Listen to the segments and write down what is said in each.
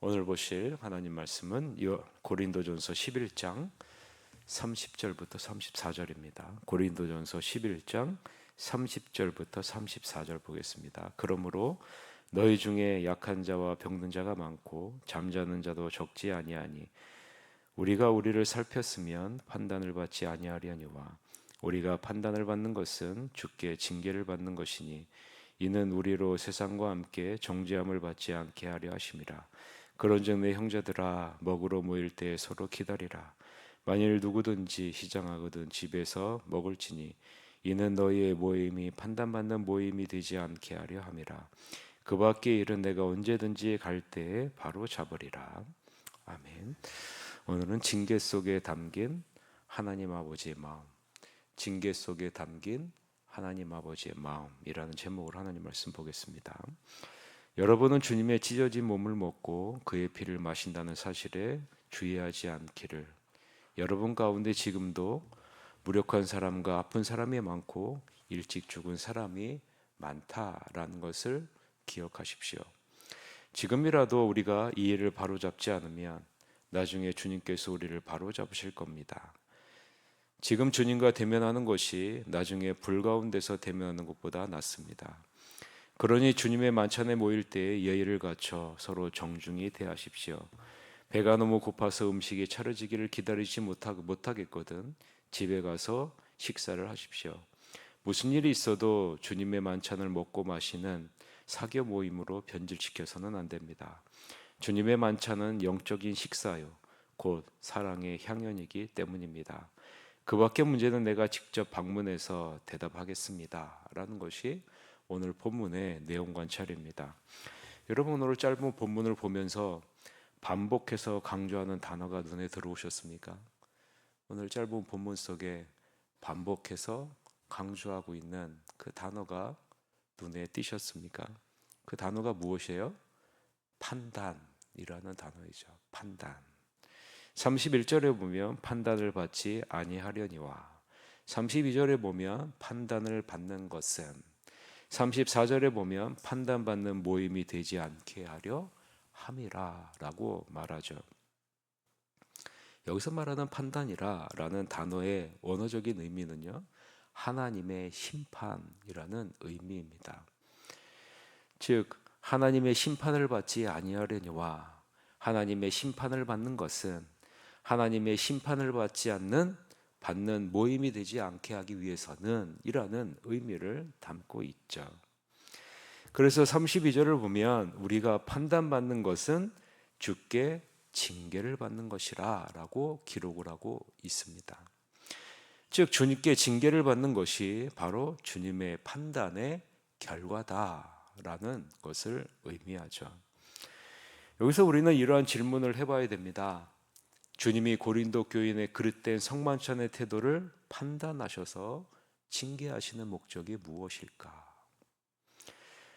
오늘 보실 하나님 말씀은 고린도전서 11장 30절부터 34절입니다. 고린도전서 11장 30절부터 34절 보겠습니다. 그러므로 너희 중에 약한 자와 병든 자가 많고 잠자는 자도 적지 아니하니 우리가 우리를 살폈으면 판단을 받지 아니하려니와 우리가 판단을 받는 것은 주께 징계를 받는 것이니 이는 우리로 세상과 함께 정죄함을 받지 않게 하려 하심이라. 그런즉 내 형제들아 먹으러 모일 때에 서로 기다리라. 만일 누구든지 시장하거든 집에서 먹을지니 이는 너희의 모임이 판단받는 모임이 되지 않게 하려 함이라. 그 밖의 일은 내가 언제든지 갈 때에 바로 잡으리라. 아멘. 오늘은 징계 속에 담긴 하나님 아버지의 마음, 징계 속에 담긴 하나님 아버지의 마음이라는 제목으로 하나님 말씀 보겠습니다. 여러분은 주님의 찢어진 몸을 먹고 그의 피를 마신다는 사실에 주의하지 않기를. 여러분 가운데 지금도 무력한 사람과 아픈 사람이 많고 일찍 죽은 사람이 많다라는 것을 기억하십시오. 지금이라도 우리가 이 일을 바로잡지 않으면 나중에 주님께서 우리를 바로잡으실 겁니다. 지금 주님과 대면하는 것이 나중에 불 가운데서 대면하는 것보다 낫습니다. 그러니 주님의 만찬에 모일 때에 예의를 갖춰 서로 정중히 대하십시오. 배가 너무 고파서 음식이 차려지기를 기다리지 못하겠거든 집에 가서 식사를 하십시오. 무슨 일이 있어도 주님의 만찬을 먹고 마시는 사교 모임으로 변질시켜서는 안 됩니다. 주님의 만찬은 영적인 식사요, 곧 사랑의 향연이기 때문입니다. 그 밖의 문제는 내가 직접 방문해서 대답하겠습니다 라는 것이 오늘 본문의 내용 관찰입니다. 여러분, 오늘 짧은 본문을 보면서 반복해서 강조하는 단어가 눈에 들어오셨습니까? 오늘 짧은 본문 속에 반복해서 강조하고 있는 그 단어가 눈에 띄셨습니까? 그 단어가 무엇이에요? 판단이라는 단어이죠. 판단. 31절에 보면 판단을 받지 아니하려니와, 32절에 보면 판단을 받는 것은, 34절에 보면 판단받는 모임이 되지 않게 하려 함이라 라고 말하죠. 여기서 말하는 판단이라는 단어의 원어적인 의미는요, 하나님의 심판이라는 의미입니다. 즉 하나님의 심판을 받지 아니하려니와, 하나님의 심판을 받는 것은 하나님의 심판을 받는 모임이 되지 않게 하기 위해서는 이라는 의미를 담고 있죠. 그래서 32절을 보면 우리가 판단받는 것은 주께 징계를 받는 것이라 라고 기록을 하고 있습니다. 즉 주님께 징계를 받는 것이 바로 주님의 판단의 결과다라는 것을 의미하죠. 여기서 우리는 이러한 질문을 해봐야 됩니다. 주님이 고린도 교인의 그릇된 성만찬의 태도를 판단하셔서 징계하시는 목적이 무엇일까?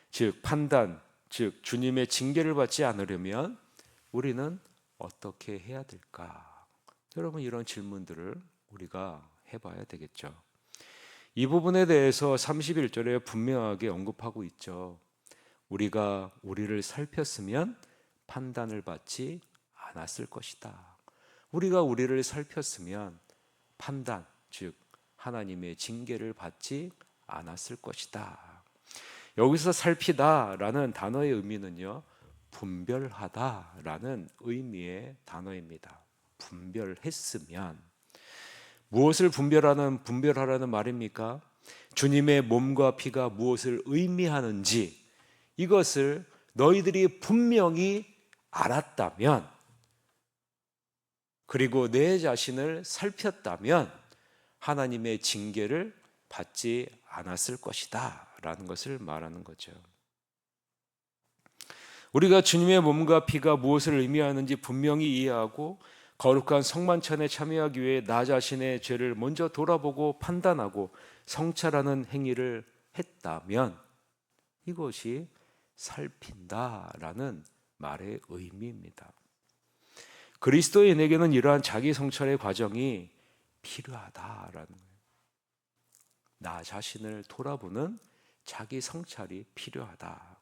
즉 판단, 즉 주님의 징계를 받지 않으려면 우리는 어떻게 해야 될까? 여러분, 이런 질문들을 우리가 해봐야 되겠죠. 이 부분에 대해서 31절에 분명하게 언급하고 있죠. 우리가 우리를 살폈으면 판단을 받지 않았을 것이다. 우리가 우리를 살폈으면 판단, 즉 하나님의 징계를 받지 않았을 것이다. 여기서 살피다라는 단어의 의미는요, 분별하다라는 의미의 단어입니다. 분별했으면, 무엇을 분별하라는 말입니까? 주님의 몸과 피가 무엇을 의미하는지 이것을 너희들이 분명히 알았다면, 그리고 내 자신을 살폈다면 하나님의 징계를 받지 않았을 것이다 라는 것을 말하는 거죠. 우리가 주님의 몸과 피가 무엇을 의미하는지 분명히 이해하고 거룩한 성만찬에 참여하기 위해 나 자신의 죄를 먼저 돌아보고 판단하고 성찰하는 행위를 했다면 이것이 살핀다라는 말의 의미입니다. 그리스도인에게는 이러한 자기 성찰의 과정이 필요하다라는 거예요. 나 자신을 돌아보는 자기 성찰이 필요하다.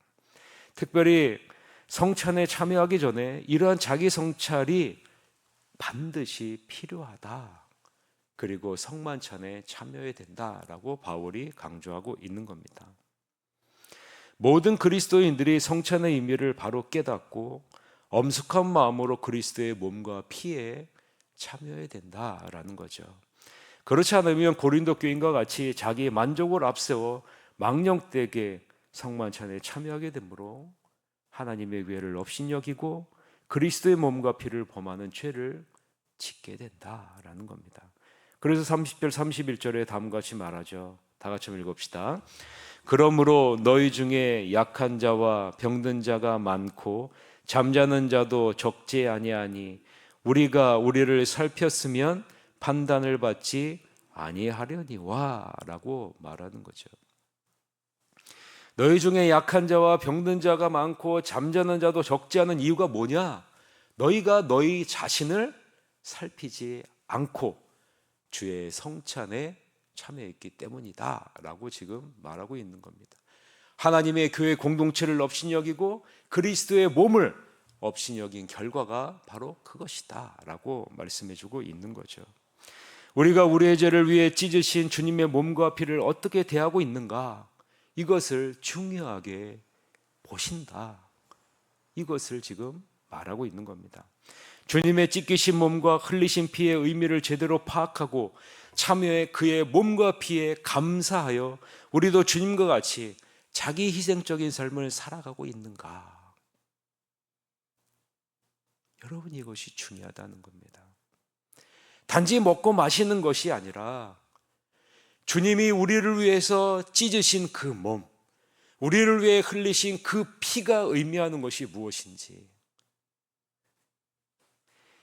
특별히 성찬에 참여하기 전에 이러한 자기 성찰이 반드시 필요하다. 그리고 성만찬에 참여해야 된다라고 바울이 강조하고 있는 겁니다. 모든 그리스도인들이 성찬의 의미를 바로 깨닫고 엄숙한 마음으로 그리스도의 몸과 피에 참여해야 된다라는 거죠. 그렇지 않으면 고린도 교인과 같이 자기 만족을 앞세워 망령되게 성만찬에 참여하게 되므로 하나님의 괴를 업신여기고 그리스도의 몸과 피를 범하는 죄를 짓게 된다라는 겁니다. 그래서 30절 31절에 다음과 같이 말하죠. 다 같이 한번 읽읍시다. 그러므로 너희 중에 약한 자와 병든 자가 많고 잠자는 자도 적지 아니하니 우리가 우리를 살폈으면 판단을 받지 아니하려니와 라고 말하는 거죠. 너희 중에 약한 자와 병든 자가 많고 잠자는 자도 적지 않은 이유가 뭐냐? 너희가 너희 자신을 살피지 않고 주의 성찬에 참여했기 때문이다 라고 지금 말하고 있는 겁니다. 하나님의 교회 공동체를 업신여기고 그리스도의 몸을 업신여긴 결과가 바로 그것이다 라고 말씀해주고 있는 거죠. 우리가 우리의 죄를 위해 찢으신 주님의 몸과 피를 어떻게 대하고 있는가, 이것을 중요하게 보신다, 이것을 지금 말하고 있는 겁니다. 주님의 찢기신 몸과 흘리신 피의 의미를 제대로 파악하고 참여해 그의 몸과 피에 감사하여 우리도 주님과 같이 자기 희생적인 삶을 살아가고 있는가? 여러분, 이것이 중요하다는 겁니다. 단지 먹고 마시는 것이 아니라 주님이 우리를 위해서 찢으신 그 몸, 우리를 위해 흘리신 그 피가 의미하는 것이 무엇인지,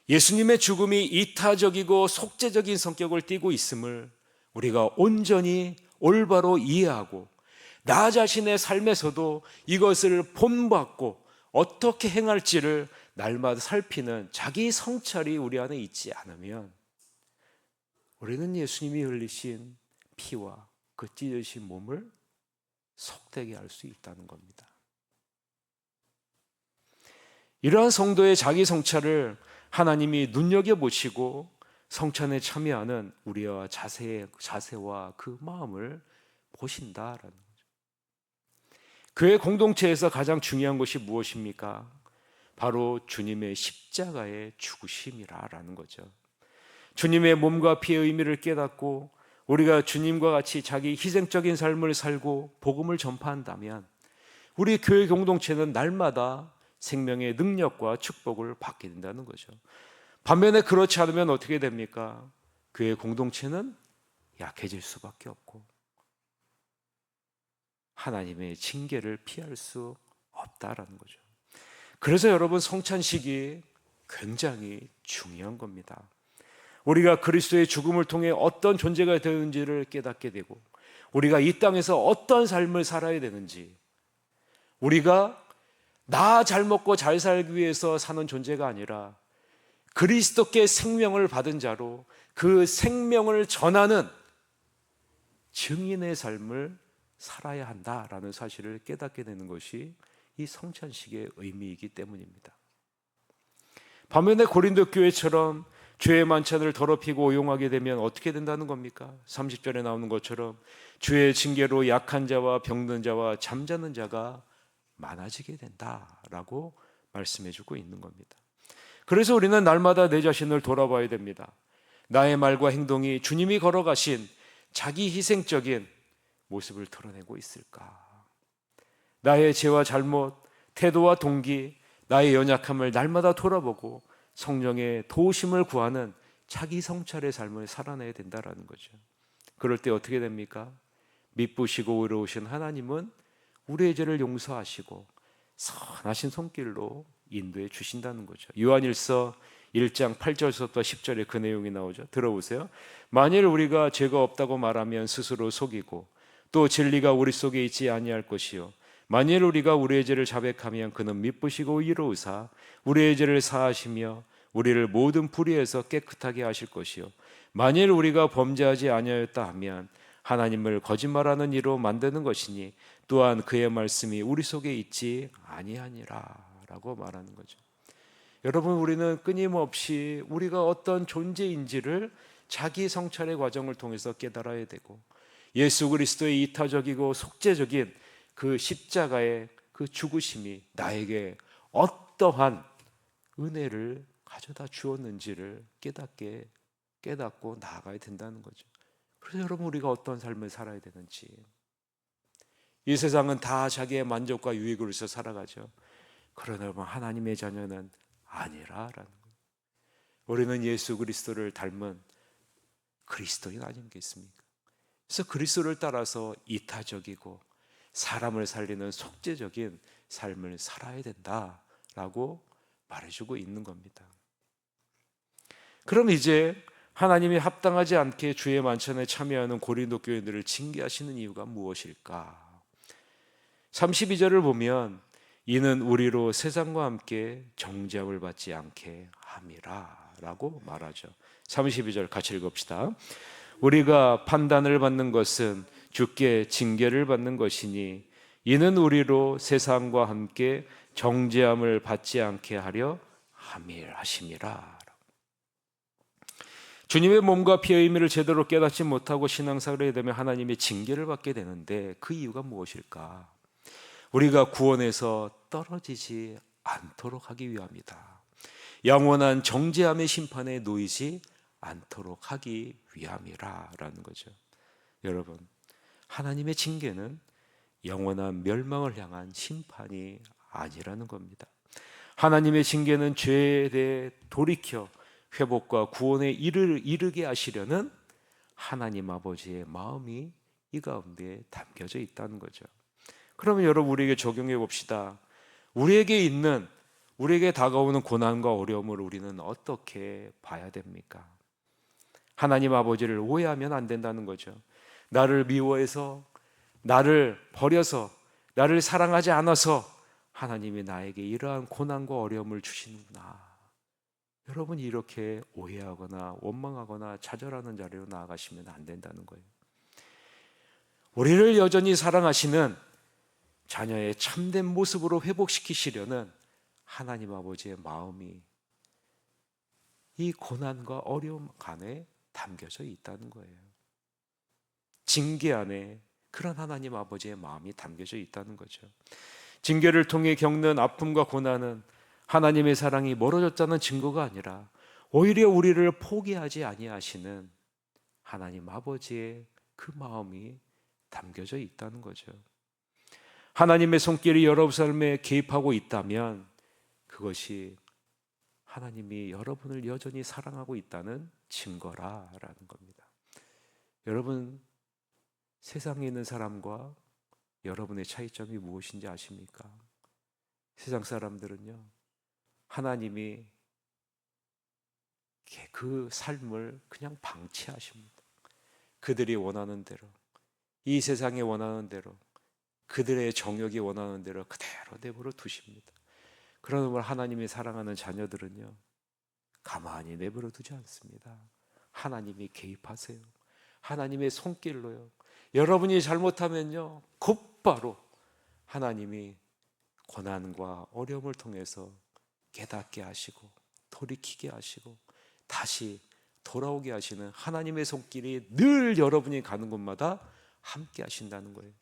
예수님의 죽음이 이타적이고 속죄적인 성격을 띠고 있음을 우리가 온전히 올바로 이해하고 나 자신의 삶에서도 이것을 본받고 어떻게 행할지를 날마다 살피는 자기 성찰이 우리 안에 있지 않으면 우리는 예수님이 흘리신 피와 그 찢어진 몸을 속되게 할 수 있다는 겁니다. 이러한 성도의 자기 성찰을 하나님이 눈여겨보시고 성찬에 참여하는 우리와 자세와 그 마음을 보신다라는 거죠. 교회 공동체에서 가장 중요한 것이 무엇입니까? 바로 주님의 십자가의 죽으심이라는 거죠. 주님의 몸과 피의 의미를 깨닫고 우리가 주님과 같이 자기 희생적인 삶을 살고 복음을 전파한다면 우리 교회 공동체는 날마다 생명의 능력과 축복을 받게 된다는 거죠. 반면에 그렇지 않으면 어떻게 됩니까? 교회 공동체는 약해질 수밖에 없고 하나님의 징계를 피할 수 없다라는 거죠. 그래서 여러분, 성찬식이 굉장히 중요한 겁니다. 우리가 그리스도의 죽음을 통해 어떤 존재가 되는지를 깨닫게 되고 우리가 이 땅에서 어떤 삶을 살아야 되는지, 우리가 나 잘 먹고 잘 살기 위해서 사는 존재가 아니라 그리스도께 생명을 받은 자로 그 생명을 전하는 증인의 삶을 살아야 한다라는 사실을 깨닫게 되는 것이 이 성찬식의 의미이기 때문입니다. 반면에 고린도 교회처럼 죄의 만찬을 더럽히고 오용하게 되면 어떻게 된다는 겁니까? 30절에 나오는 것처럼 주의 징계로 약한 자와 병든 자와 잠자는 자가 많아지게 된다라고 말씀해주고 있는 겁니다. 그래서 우리는 날마다 내 자신을 돌아봐야 됩니다. 나의 말과 행동이 주님이 걸어가신 자기 희생적인 모습을 드러내고 있을까? 나의 죄와 잘못, 태도와 동기, 나의 연약함을 날마다 돌아보고 성령의 도우심을 구하는 자기 성찰의 삶을 살아내야 된다는 거죠. 그럴 때 어떻게 됩니까? 미쁘시고 의로우신 하나님은 우리의 죄를 용서하시고 선하신 손길로 인도해 주신다는 거죠. 요한일서 1장 8절부터 10절에 그 내용이 나오죠. 들어보세요. 만일 우리가 죄가 없다고 말하면 스스로 속이고 또 진리가 우리 속에 있지 아니할 것이요, 만일 우리가 우리의 죄를 자백하면 그는 미쁘시고 의로우사 우리의 죄를 사하시며 우리를 모든 불의에서 깨끗하게 하실 것이요, 만일 우리가 범죄하지 아니하였다 하면 하나님을 거짓말하는 이로 만드는 것이니 또한 그의 말씀이 우리 속에 있지 아니하니라 라고 말하는 거죠. 여러분, 우리는 끊임없이 우리가 어떤 존재인지를 자기 성찰의 과정을 통해서 깨달아야 되고, 예수 그리스도의 이타적이고 속죄적인 그 십자가의 그 죽으심이 나에게 어떠한 은혜를 가져다 주었는지를 깨닫고 나아가야 된다는 거죠. 그래서 여러분, 우리가 어떤 삶을 살아야 되는지, 이 세상은 다 자기의 만족과 유익을 위해서 살아가죠. 그러나 여러분, 하나님의 자녀는 아니라라는 거예요. 우리는 예수 그리스도를 닮은 그리스도인 아니겠습니까? 그래서 그리스도를 따라서 이타적이고 사람을 살리는 속죄적인 삶을 살아야 된다라고 말해주고 있는 겁니다. 그럼 이제 하나님이 합당하지 않게 주의 만찬에 참여하는 고린도 교인들을 징계하시는 이유가 무엇일까? 32절을 보면 이는 우리로 세상과 함께 정죄함을 받지 않게 함이라 라고 말하죠. 32절 같이 읽읍시다. 우리가 판단을 받는 것은 주께 징계를 받는 것이니 이는 우리로 세상과 함께 정죄함을 받지 않게 하려 함이라. 주님의 몸과 피의 의미를 제대로 깨닫지 못하고 신앙생활을 하게 되면 하나님의 징계를 받게 되는데 그 이유가 무엇일까? 우리가 구원에서 떨어지지 않도록 하기 위함이다. 영원한 정죄함의 심판에 놓이지 않도록 하기 위함이라는 거죠. 여러분, 하나님의 징계는 영원한 멸망을 향한 심판이 아니라는 겁니다. 하나님의 징계는 죄에 대해 돌이켜 회복과 구원에 이르게 하시려는 하나님 아버지의 마음이 이 가운데 담겨져 있다는 거죠. 그러면 여러분, 우리에게 적용해 봅시다. 우리에게 다가오는 고난과 어려움을 우리는 어떻게 봐야 됩니까? 하나님 아버지를 오해하면 안 된다는 거죠. 나를 미워해서, 나를 버려서, 나를 사랑하지 않아서 하나님이 나에게 이러한 고난과 어려움을 주시는구나. 여러분, 이렇게 오해하거나 원망하거나 좌절하는 자리로 나아가시면 안 된다는 거예요. 우리를 여전히 사랑하시는 자녀의 참된 모습으로 회복시키시려는 하나님 아버지의 마음이 이 고난과 어려움 안에 담겨져 있다는 거예요. 징계 안에 그런 하나님 아버지의 마음이 담겨져 있다는 거죠. 징계를 통해 겪는 아픔과 고난은 하나님의 사랑이 멀어졌다는 증거가 아니라 오히려 우리를 포기하지 아니하시는 하나님 아버지의 그 마음이 담겨져 있다는 거죠. 하나님의 손길이 여러분 삶에 개입하고 있다면 그것이 하나님이 여러분을 여전히 사랑하고 있다는 증거라라는 겁니다. 여러분, 세상에 있는 사람과 여러분의 차이점이 무엇인지 아십니까? 세상 사람들은요, 하나님이 그 삶을 그냥 방치하십니다. 그들이 원하는 대로, 이 세상이 원하는 대로, 그들의 정욕이 원하는 대로 그대로 내버려 두십니다. 그러나 하나님이 사랑하는 자녀들은요, 가만히 내버려 두지 않습니다. 하나님이 개입하세요. 하나님의 손길로요. 여러분이 잘못하면요, 곧바로 하나님이 고난과 어려움을 통해서 깨닫게 하시고 돌이키게 하시고 다시 돌아오게 하시는 하나님의 손길이 늘 여러분이 가는 곳마다 함께 하신다는 거예요.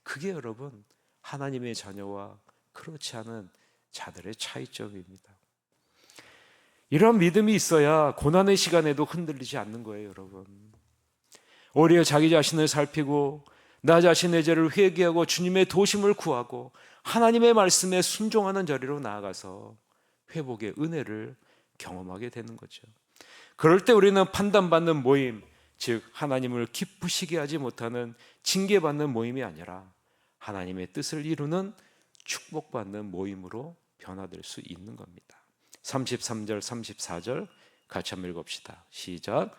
그게 여러분, 하나님의 자녀와 그렇지 않은 자들의 차이점입니다. 이런 믿음이 있어야 고난의 시간에도 흔들리지 않는 거예요, 여러분. 오히려 자기 자신을 살피고 나 자신의 죄를 회개하고 주님의 도심을 구하고 하나님의 말씀에 순종하는 자리로 나아가서 회복의 은혜를 경험하게 되는 거죠. 그럴 때 우리는 판단받는 모임, 즉 하나님을 기쁘시게 하지 못하는 징계받는 모임이 아니라 하나님의 뜻을 이루는 축복받는 모임으로 변화될 수 있는 겁니다. 33절, 34절 같이 한번 읽읍시다. 시작.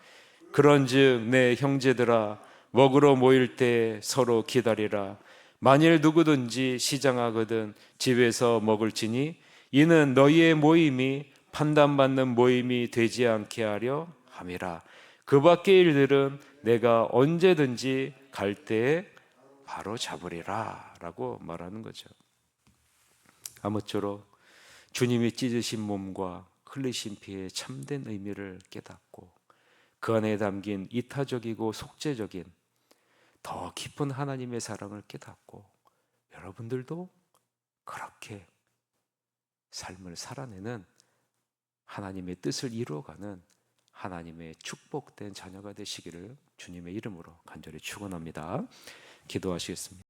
그런즉 내 형제들아, 먹으러 모일 때 서로 기다리라. 만일 누구든지 시장하거든 집에서 먹을지니 이는 너희의 모임이 판단받는 모임이 되지 않게 하려 함이라. 그 밖의 일들은 내가 언제든지 갈 때에 바로 잡으리라 라고 말하는 거죠. 아무쪼록 주님이 찢으신 몸과 흘리신 피의 참된 의미를 깨닫고 그 안에 담긴 이타적이고 속죄적인 더 깊은 하나님의 사랑을 깨닫고 여러분들도 그렇게 삶을 살아내는 하나님의 뜻을 이루어가는 하나님의 축복된 자녀가 되시기를 주님의 이름으로 간절히 축원합니다. 기도하시겠습니다.